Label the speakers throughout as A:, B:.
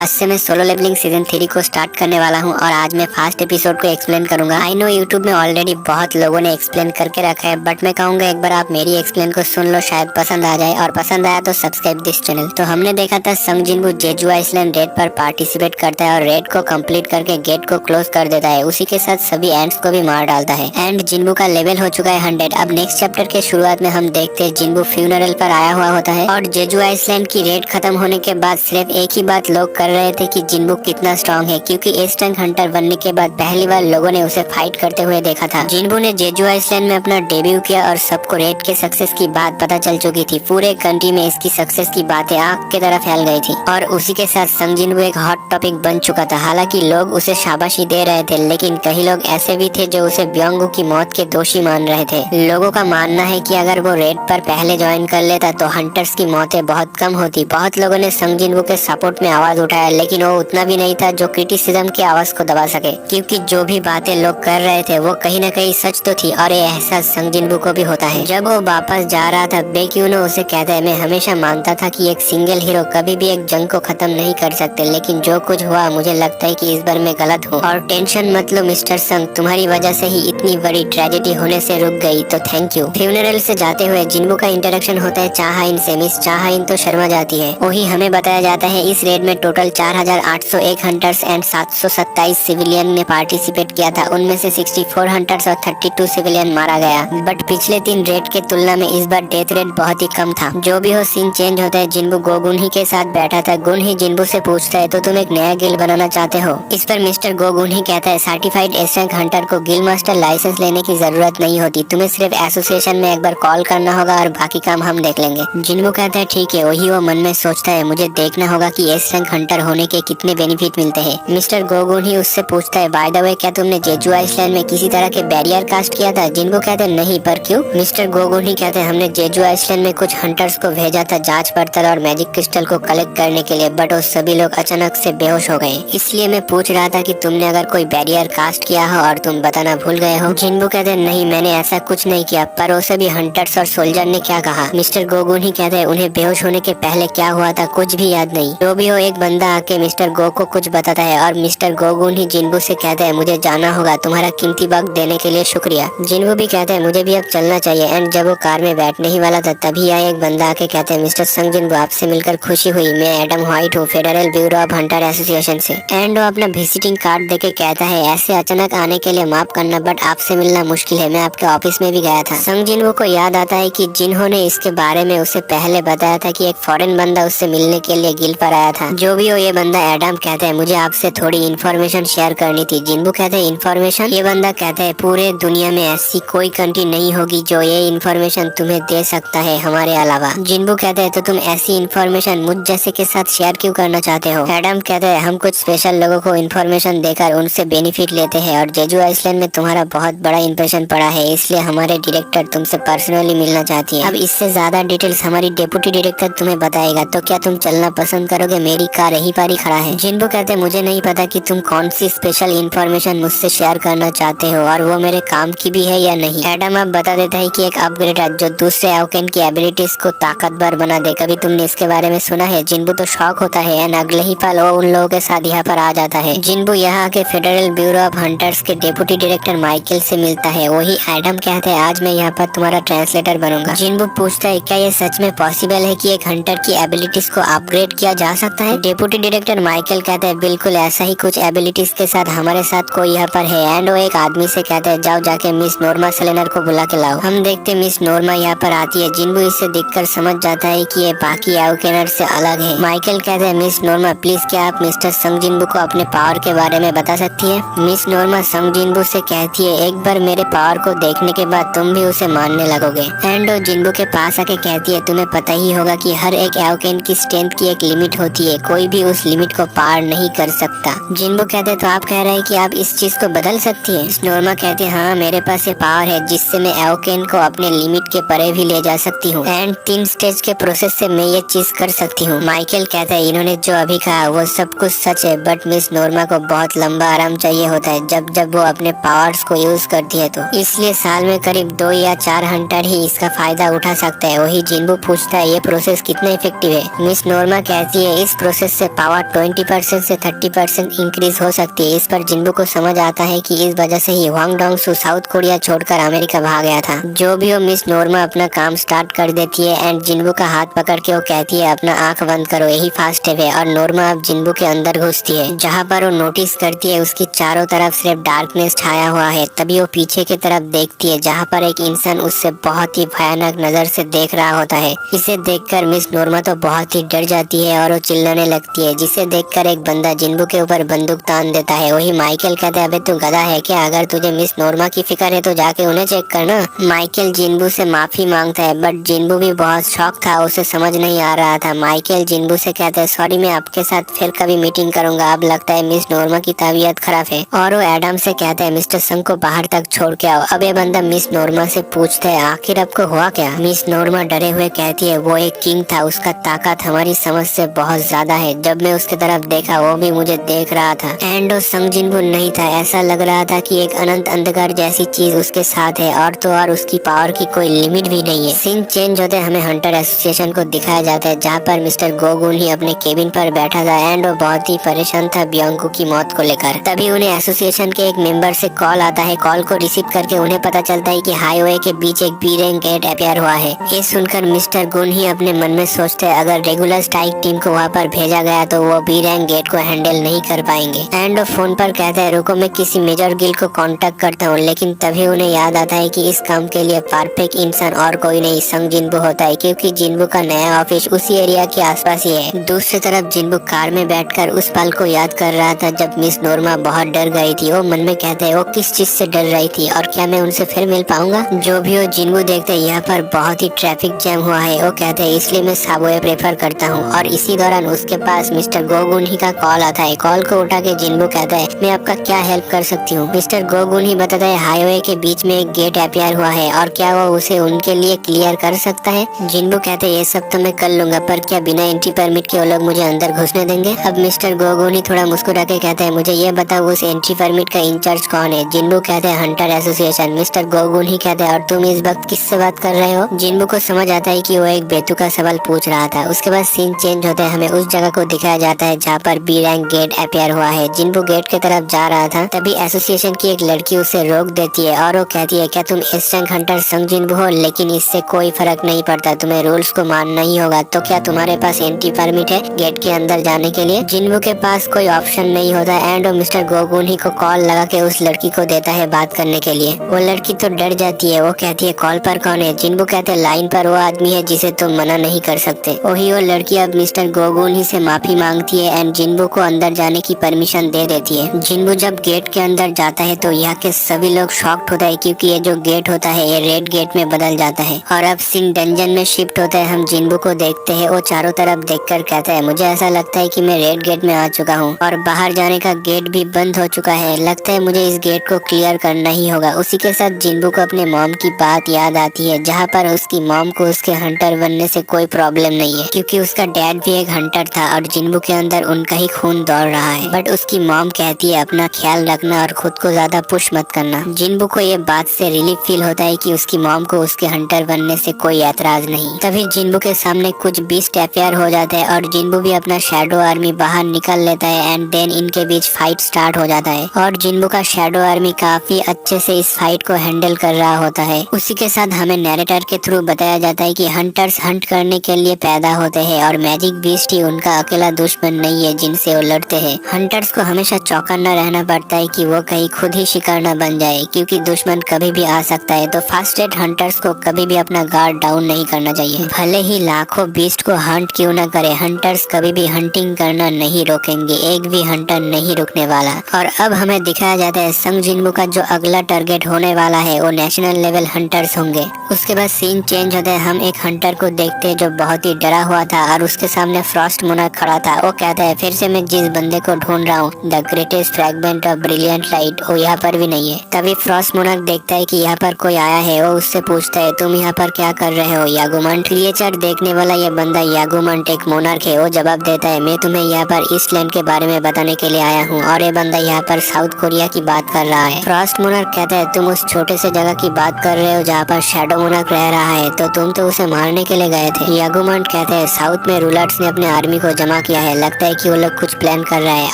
A: आज से मैं सोलो लेवलिंग सीजन 3 को स्टार्ट करने वाला हूं और आज मैं फास्ट एपिसोड को एक्सप्लेन करूंगा। आई नो यूट्यूब में ऑलरेडी बहुत लोगों ने एक्सप्लेन करके रखा है, बट मैं कहूंगा एक बार आप मेरी एक्सप्लेन को सुन लो, शायद पसंद आ जाए, और पसंद आया तो सब्सक्राइब दिस चैनल। तो हमने देखा था संग जिनबू जेजू आइसलैंड रेड पर पार्टिसिपेट करता है और रेड को कंप्लीट करके गेट को क्लोज कर देता है। उसी के साथ सभी एंड्स को भी मार डालता है एंड जिनबू का लेवल हो चुका है 100। अब नेक्स्ट चैप्टर के शुरुआत में हम देखते हैं जिनबू फ्यूनरल पर आया हुआ होता है और जेजू आइसलैंड की रेड खत्म होने के बाद सिर्फ एक ही बात लोग कर रहे थे कि जिनबू कितना स्ट्रांग है, क्योंकि एस रैंक हंटर बनने के बाद पहली बार लोगों ने उसे फाइट करते हुए देखा था। जिनबू ने जेजू आइसलैंड में अपना डेब्यू किया और सबको रेड के सक्सेस की बात पता चल चुकी थी। पूरे कंट्री में इसकी सक्सेस की बातें आग की तरह फैल गई थी और उसी के साथ संग जिनबू एक हॉट टॉपिक बन चुका था। हालांकि लोग उसे शाबाशी दे रहे थे, लेकिन कई लोग ऐसे भी थे जो उसे ब्योंगू की मौत के दोषी मान रहे थे। लोगों का मानना है कि अगर वो रेड पर पहले ज्वाइन कर लेता तो हंटर्स की मौतें बहुत कम होती। बहुत लोगों ने संग जिनबू के सपोर्ट में आवाज उठाया, लेकिन वो उतना भी नहीं था जो क्रिटिसिज्म की आवाज को दबा सके, क्योंकि जो भी बातें लोग कर रहे थे वो कहीं न कहीं सच तो थी और ये एहसास संग जिनबू को भी होता है। जब वो वापस जा रहा था, बेक्यूनो उसे कहता है, मैं हमेशा मानता था कि एक सिंगल हीरो कभी भी एक जंग को खत्म नहीं कर सकते, लेकिन जो कुछ हुआ मुझे लगता है कि इस बार मैं गलत हूँ। और टेंशन मत लो मिस्टर संग, तुम्हारी वजह से ही इतनी बड़ी ट्रेजेडी होने से रुक गई, तो थैंक यू। फ्यूनरल से जाते हुए जिनबू का इंटरेक्शन होता है चाहाइन से। मिस चाहाइन तो शर्मा जाती है। वही हमें बताया जाता है इस रेड में टोटल 4801 हंटर्स एंड 727 सिविलियन ने पार्टिसिपेट किया था। उनमें से 64 हंटर्स और 32 सिविलियन मारा गया। बट पिछले 3 रेड के तुलना में इस बार डेथ रेट बहुत ही कम था। जो भी हो, सीन चेंज होता है। जिनबू गोगुन ही के साथ बैठा था। गुन ही जिनबू से पूछता है, तो तुम एक नया गिल्ड बनाना चाहते हो? इस पर मिस्टर गोगुन ही कहता है, सर्टिफाइड एस रैंक हंटर को गिल्ड मास्टर लाइसेंस लेने की जरूरत नहीं होती, तुम्हें सिर्फ एसोसिएशन में एक बार कॉल करना होगा और बाकी काम हम देख लेंगे। जिनबू कहता है ठीक है। वही वो मन में सोचता है, मुझे देखना होगा कि एस रैंक हंटर होने के कितने बेनिफिट मिलते हैं। मिस्टर गोगुन ही उससे पूछता है, बाय द वे क्या तुमने जेजू आइसलैंड में किसी तरह के बैरियर कास्ट किया था? जिनको कहते हैं नहीं, पर क्यों? मिस्टर गोगुन ही कहते हैं, हमने जेजू आइसलैंड में कुछ हंटर्स को भेजा था जांच पड़ताल और मैजिक क्रिस्टल को कलेक्ट करने के लिए, बट वो सभी लोग अचानक से बेहोश हो गए। इसलिए मैं पूछ रहा था कि तुमने अगर कोई बैरियर कास्ट किया हो और तुम बताना भूल गए हो। जिनबू कहते हैं नहीं, मैंने ऐसा कुछ नहीं किया, पर वो सभी हंटर्स और सोल्जर ने क्या कहा? मिस्टर गोगुन ही कहते हैं, उन्हें बेहोश होने के पहले क्या हुआ था कुछ भी याद नहीं। जो भी हो, एक बंदा आके मिस्टर गो को कुछ बताता है और मिस्टर गोगुन ही जिनबू से कहते हैं, मुझे जाना होगा, तुम्हारा कीमती वक्त देने के लिए शुक्रिया। जिनबू भी कहते हैं, मुझे भी अब चलना चाहिए। एंड जब वो कार में बैठने ही वाला था, तभी आए एक बंदा आके कहते हैं, मिस्टर संग जिनबू, आपसे मिलकर खुशी हुई। मैं एडम व्हाइट हूँ, federal bureau of Hunter association से। एंड वो अपना विजिटिंग कार्ड देके कहता है, ऐसे अचानक आने के लिए माफ करना, बट आपसे मिलना मुश्किल है, मैं आपके ऑफिस में भी गया था। संग जिनबू को याद आता है कि जिन्होंने इसके बारे में उसे पहले बताया था कि एक फॉरेन बंदा उससे मिलने के लिए गिल्ड पर आया था। जो भी हो, ये बंदा एडम कहता है, मुझे आपसे थोड़ी इन्फॉर्मेशन शेयर करनी थी। जिनबू कहते हैं, इन्फॉर्मेशन? ये बंदा कहता है, पूरे दुनिया में ऐसी कोई कंट्री नहीं होगी जो ये इन्फॉर्मेशन तुम्हें दे सकता है हमारे अलावा। जिनबू कहते हैं, तो तुम ऐसी इन्फॉर्मेशन मुझ जैसे के साथ शेयर क्यों करना चाहते हो? एडम कहते हैं, हम कुछ स्पेशल लोगों को इन्फॉर्मेशन देकर उनसे बेनिफिट लेते हैं और जेजू आइसलैंड में तुम्हारा बहुत बड़ा इंप्रेशन पड़ा है, इसलिए हमारे डायरेक्टर तुमसे पर्सनली मिलना चाहती है। अब इससे ज्यादा डिटेल्स हमारी डेप्यूटी डायरेक्टर तुम्हें बताएगा, तो क्या तुम चलना पसंद करोगे? मेरी कार यहीं पर ही खड़ा है। जिनबू कहते हैं, मुझे नहीं पता कि तुम कौन सी स्पेशल इन्फॉर्मेशन मुझसे शेयर करना चाहते हो और वो मेरे काम की भी है या नहीं। एडम अब बता देता है कि एक अपग्रेड है जो दूसरे एवोकेन की एबिलिटीज को ताकतवर बना दे। कभी तुमने इसके बारे में सुना है? जिनबू तो शॉक होता है एंड अगले ही पल वो उन लोगों के साथ यहाँ पर आ जाता है। जिनबू यहाँ के फेडरल ब्यूरो ऑफ हंटर्स के डेप्यूटी डायरेक्टर माइकल से मिलता है। वही एडम कहते हैं, आज मैं यहाँ पर तुम्हारा ट्रांसलेटर बनूंगा। जिनबू पूछता है, क्या ये सच में पॉसिबल है कि एक हंटर की एबिलिटीज को अपग्रेड किया जा सकता है? डेप्यूटी डायरेक्टर माइकल कहते हैं, बिल्कुल ऐसा ही कुछ एबिलिटीज के साथ हमारे साथ कोई यहाँ पर है। एंड वो एक आदमी से कहते हैं, जाओ जाके मिस नोर्मा सेलेनर को बुला के लाओ। हम देखते मिस नोर्मा यहाँ पर आती है। जिनबू इससे देखकर समझ जाता है कि ये बाकी एवोकेनर से अलग है। माइकल कहते हैं, मिस नोर्मा प्लीज क्या आप मिस्टर संग जिनबू को अपने पावर के बारे में बता सकती है? मिस नोर्मा संग जिनबू से कहती है, एक बार मेरे पावर को देखने के बाद तुम भी उसे मानने लगोगे। एंड वो जिनबू के पास आके कहती है, तुम्हें पता ही होगा कि हर एक एवोकेन की स्ट्रेंथ की एक लिमिट होती है, कोई भी उस लिमिट को पार नहीं कर सकता। जिनबू कहते हैं, तो आप कह रहे हैं कि आप इस चीज को बदल सकती है? नोर्मा कहते हैं, हाँ मेरे पास ये पावर है जिससे मैं एवोकेन को अपने लिमिट के परे भी ले जा सकती हूँ एंड 3 स्टेज के प्रोसेस से मैं ये चीज कर सकती हूँ। माइकल कहता है, इन्होंने जो अभी कहा वो सब कुछ सच है, बट मिस नोर्मा को बहुत लंबा आराम चाहिए होता है जब जब वो अपने पावर्स को यूज करती है, तो इसलिए साल में करीब 2 या 4 हंटर ही इसका फायदा उठा सकता है। वही जिनबू पूछता है, ये प्रोसेस कितना इफेक्टिव है? मिस नोर्मा कहती है, इस प्रोसेस से पावर 20% से 30% इंक्रीज हो सकती है। इस पर जिन्बू को समझ आता है कि इस वजह से ही वांग डोंगसू साउथ कोरिया छोड़कर अमेरिका भाग गया था। जो भी हो, मिस नोर्मा अपना काम स्टार्ट कर देती है एंड जिन्बू का हाथ पकड़ के वो कहती है अपना आंख बंद करो, यही फास्ट है। और नोर्मा अब जिन्बू के अंदर घुसती है, जहाँ पर वो नोटिस करती है उसकी चारों तरफ सिर्फ डार्कनेस छाया हुआ है। तभी वो पीछे की तरफ देखती है, जहाँ पर एक इंसान उससे बहुत ही भयानक नजर से देख रहा होता है। इसे देखकर मिस नोर्मा तो बहुत ही डर जाती है और वो चिल्लाने लगती है, जिसे देखकर एक बंदा जिन्बू के ऊपर बंदूक तान देता है। वही माइकल कहता है, अबे तू गधा है क्या? अगर तुझे मिस नोर्मा की फिक्र है तो जाके उन्हें चेक करना। माइकल जिन्बू से माफी मांगता है, बट जिन्बू भी बहुत शॉक था, उसे समझ नहीं आ रहा था। माइकल जिन्बू से कहता है, सॉरी, मैं आपके साथ फिर कभी मीटिंग करूंगा, अब लगता है मिस नोर्मा की तबीयत खराब है। और वो एडम से कहता है, मिस्टर संग को बाहर तक छोड़ के आओ। अब ये बंदा मिस नोर्मा से पूछता है, आखिर आपको हुआ क्या? मिस नोर्मा डरे हुए कहती है, वो एक किंग था, उसका ताकत हमारी समझ से बहुत ज्यादा है। जब मैं उसके तरफ देखा वो भी मुझे देख रहा था एंड वो संग जिन्बू नहीं था। ऐसा लग रहा था कि एक अनंत अंधकार जैसी चीज उसके साथ है और तो और उसकी पावर की कोई लिमिट भी नहीं है। सीन चेंज होते हमें हंटर एसोसिएशन को दिखाया जाता है, जहाँ पर मिस्टर गोगुन ही अपने केबिन पर बैठा था एंड वो बहुत ही परेशान था बियांको की मौत को लेकर। तभी उन्हें एसोसिएशन के एक मेंबर से कॉल आता है। कॉल को रिसीव करके उन्हें पता चलता है कि हाईवे के बीच एक बी रैंक गेट अपियर हुआ है। ये सुनकर मिस्टर गुन ही अपने मन में सोचते हैं, अगर रेगुलर स्ट्राइक टीम को वहाँ पर भेजा गया तो वो बी रैंक गेट को हैंडल नहीं कर पाएंगे। एंड वो फोन पर कहता है, रुको मैं किसी मेजर गिल को कांटेक्ट करता हूँ। लेकिन तभी उन्हें याद आता है कि इस काम के लिए परफेक्ट इंसान और कोई नहीं संग जिन्बू होता है, क्योंकि जिन्बू का नया ऑफिस उसी एरिया के आसपास ही है। दूसरी तरफ जिन्बू कार में बैठकर उस पल को याद कर रहा था जब मिस नोर्मा बहुत डर गई थी। वो मन में कहते है, वो किस चीज से डर रही थी और क्या मैं उनसे फिर मिल पाऊंगा? जो भी हो, जिन्बू देखते हैं यहाँ पर बहुत ही ट्रैफिक जैम हुआ है। वो कहते हैं, इसलिए मैं सबवे प्रेफर करता हूँ। और इसी दौरान उसके पास मिस्टर गोगुन ही का कॉल आता है। कॉल को उठा के जिन्बू कहता है, मैं आपका क्या हेल्प कर सकती हूँ? मिस्टर गोगुन ही बताता है, हाईवे के बीच में एक गेट अपियर हुआ है और क्या वो उसे उनके लिए क्लियर कर सकता है? जिन्बू कहते हैं, ये सब तो मैं कर लूंगा, पर क्या बिना एंट्री परमिट के वो लोग मुझे अंदर घुसने देंगे? अब मिस्टर गोगुन ही थोड़ा मुस्कुरा के कहता है, मुझे ये बताओ उस एंट्री परमिट का इंचार्ज कौन है? जिन्बू कहते हैं, हंटर एसोसिएशन। मिस्टर गोगुन ही कहते हैं, और तुम इस वक्त किससे बात कर रहे हो? जिन्बू को समझ आता है कि वो एक बेतुका सवाल पूछ रहा था। उसके बाद सीन चेंज होता है, हमें उस जगह को दिखाया जाता है जहाँ पर बी रैंक गेट अपियर हुआ है। जिन्बू गेट की तरफ जा रहा था, तभी एसोसिएशन की एक लड़की उसे रोक देती है और वो कहती है, क्या तुम एस रैंक हंटर संग जिन्बू हो? लेकिन इससे कोई फर्क नहीं पड़ता, तुम्हें रूल्स को मानना ही होगा। तो क्या तुम्हारे पास एंट्री परमिट है गेट के अंदर जाने के लिए? जिन्बू के पास कोई ऑप्शन नहीं होता एंड वो मिस्टर गोगुन ही को कॉल लगा के उस लड़की को देता है बात करने के लिए। वो लड़की तो डर जाती है। वो कहती है, कॉल पर कौन है? जिन्बू कहते हैं, लाइन पर वो आदमी है जिसे तुम मना नहीं कर सकते। वही वो लड़की अब मिस्टर गोगुन ही से माफी मांगती है एंड जिन्बू को अंदर जाने की परमिशन दे देती है। जिन्बू जब गेट के अंदर जाता है तो यहाँ के सभी लोग शॉक्ड होता है, क्योंकि ये जो गेट होता है ये रेड गेट में बदल जाता है। और अब सिंह डंजन में शिफ्ट होता है। हम जिन्बू को देखते हैं, वो चारों तरफ देखकर कहता है, मुझे ऐसा लगता है कि मैं रेड गेट में आ चुका हूँ और बाहर जाने का गेट भी बंद हो चुका है। लगता है मुझे इस गेट को क्लियर करना ही होगा। उसी के साथ जिन्बू को अपने मॉम की बात याद आती है, जहाँ पर उसकी मॉम को उसके हंटर बनने से कोई प्रॉब्लम नहीं है, क्योंकि उसका डैड भी एक हंटर था और जिन्बू के अंदर उनका ही खून दौड़ रहा है। बट उसकी मॉम कहती है, अपना ख्याल रखना और खुद को ज्यादा पुश मत करना। जिन्बू को ये बात से रिलीफ फील होता है कि उसकी मॉम को उसके हंटर बनने से कोई एतराज नहीं। तभी जिन्बू के सामने कुछ बीस्ट अपियर हो जाते हैं और जिन्बू भी अपना शैडो आर्मी बाहर निकल लेता है एंड देन इनके बीच फाइट स्टार्ट हो जाता है। और जिन्बू का शैडो आर्मी काफी अच्छे से इस फाइट को हैंडल कर रहा होता है। उसी के साथ हमें नैरेटर के थ्रू बताया जाता है कि हंटर्स हंट करने के लिए पैदा होते हैं और मैजिक बीस्ट ही उनका अकेला दुश्मन नहीं है जिनसे वो लड़ते हैं। हंटर्स को हमेशा चौकन्ना रहना पड़ता है कि वो कहीं खुद ही शिकार न बन जाए, क्योंकि दुश्मन कभी भी आ सकता है। तो फास्ट रेट हंटर्स को कभी भी अपना गार्ड डाउन नहीं करना चाहिए, भले ही लाखों बीस्ट को हंट क्यों न करे। हंटर्स कभी भी हंटिंग करना नहीं रोकेंगे, एक भी हंटर नहीं रुकने वाला। और अब हमें दिखाया जाता है संग जिन्बू का जो अगला टारगेट होने वाला है वो नेशनल लेवल हंटर्स होंगे। उसके बाद सीन चेंज होता है, हम एक हंटर को देखते हैं जो बहुत ही डरा हुआ था और उसके सामने फ्रॉस्ट मोनार्क खड़ा था। वो कहता है, फिर से मैं जिस बंदे को ढूंढ रहा हूँ, the greatest fragment of brilliant light, वो यहाँ पर भी नहीं है। तभी फ्रॉस्ट मोनार्क देखता है कि यहाँ पर कोई आया है। वो उससे पूछता है, तुम यहाँ पर क्या कर रहे हो यागुमंट? क्रिएचर देखने वाला ये बंदा यागुमंट एक मोनार्क है। वो जवाब देता है, मैं तुम्हें यहाँ पर ईस्टलैंड के बारे में बताने के लिए आया हूँ और ये बंदा यहाँ पर साउथ कोरिया की बात कर रहा है। फ्रॉस्ट मोनार्क कहता है, तुम उस छोटे से जगह की बात कर रहे हो जहाँ पर शैडो मोनार्क रह रहा है, तो तुम तो उसे मारने के लिए गए थे। यागुमंट कहते हैं, साउथ में रूलर्स ने अपने आर्मी को जमा जमा किया है। लगता है कि वो लोग कुछ प्लान कर रहा है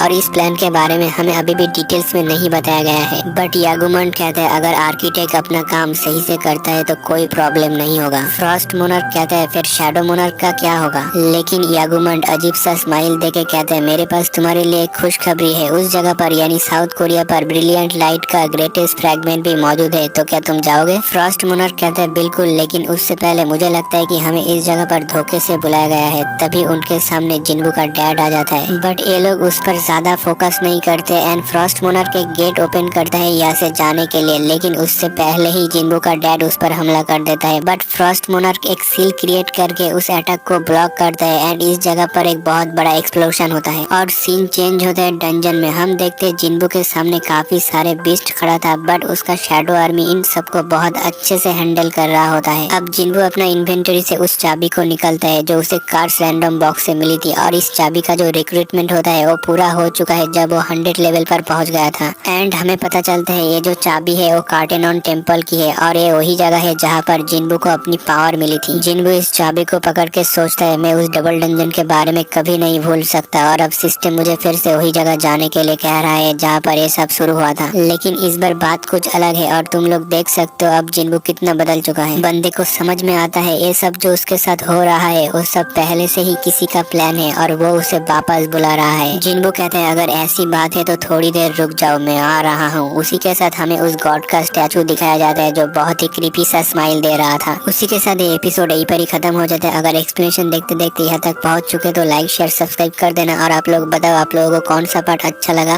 A: और इस प्लान के बारे में हमें अभी भी डिटेल्स में नहीं बताया गया है। बट यागुमंड कहता है अगर आर्किटेक्ट अपना काम सही से करता है तो कोई प्रॉब्लम नहीं होगा। फ्रॉस्ट मोनार्क कहता है फिर शैडो मोनार्क का क्या होगा? लेकिन यागुमंड अजीब सा स्माइल देके कहता है मेरे पास तुम्हारे लिए एक खुशखबरी है। उस जगह पर यानी साउथ कोरिया पर ब्रिलियंट लाइट का ग्रेटेस्ट फ्रैगमेंट भी मौजूद है, तो क्या तुम जाओगे? फ्रॉस्ट मोनार्क कहता है बिल्कुल, लेकिन उससे पहले मुझे लगता है कि हमें इस जगह पर धोखे से बुलाया गया है। तभी उनके सामने जिन्बू का डैड आ जाता है, बट ये लोग उस पर ज्यादा फोकस नहीं करते एंड फ्रॉस्ट मोनार्क एक गेट ओपन करता है यहाँ से जाने के लिए, लेकिन उससे पहले ही जिन्बू का डैड उस पर हमला कर देता है। बट फ्रॉस्ट मोनार्क एक सील क्रिएट करके उस अटैक को ब्लॉक करता है एंड इस जगह पर एक बहुत बड़ा एक्सप्लोजन होता है और सीन चेंज होता है डंजन में। हम देखते हैं जिन्बू के सामने काफी सारे बीस्ट खड़ा था, बट उसका शैडो आर्मी इन सबको बहुत अच्छे से हैंडल कर रहा होता है। अब जिन्बू अपना इन्वेंटरी से उस चाबी को निकलता है जो उसे कार्स रैंडम बॉक्स से मिली थी और इस चाबी का जो रिक्रूटमेंट होता है वो पूरा हो चुका है जब वो 100 लेवल पर पहुंच गया था। एंड हमें पता चलता है ये जो चाबी है वो कार्टेनॉन टेम्पल की है और ये वही जगह है जहाँ पर जिन्बू को अपनी पावर मिली थी। जिन्बू इस चाबी को पकड़ के सोचता है मैं उस डबल डंजन के बारे में कभी नहीं भूल सकता और अब सिस्टम मुझे फिर से वही जगह जाने के लिए कह रहा है जहाँ पर ये सब शुरू हुआ था। लेकिन इस बार बात कुछ अलग है और तुम लोग देख सकते हो अब जिन्बू कितना बदल चुका है। बंदे को समझ में आता है ये सब जो उसके साथ हो रहा है वो सब पहले से ही किसी का प्लान है और वो उसे वापस बुला रहा है। जिन्बू कहते हैं अगर ऐसी बात है तो थोड़ी देर रुक जाओ, मैं आ रहा हूँ। उसी के साथ हमें उस गॉड का स्टैचू दिखाया जाता है जो बहुत ही क्रीपी सा स्माइल दे रहा था। उसी के साथ ये एपिसोड यहीं पर ही खत्म हो जाता है। अगर एक्सप्लेनेशन देखते देखते यहाँ तक पहुँच चुके तो लाइक शेयर सब्सक्राइब कर देना और आप लोग बताओ आप लोगों को कौन सा पार्ट अच्छा लगा।